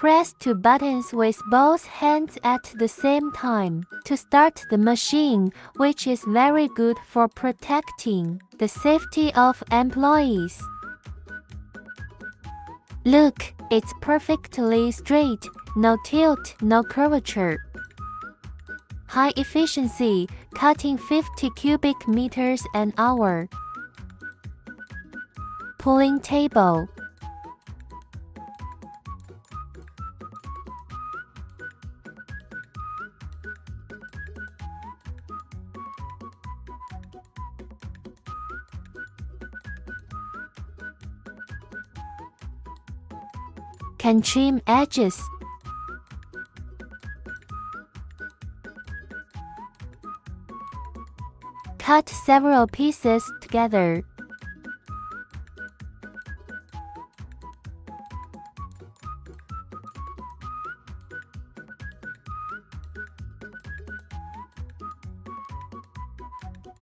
Press 2 buttons with both hands at the same time to start the machine, which is very good for protecting the safety of employees. Look, it's perfectly straight, no tilt, no curvature. High efficiency, cutting 50 cubic meters an hour. Pulling table. Can trim edges. Cut several pieces together.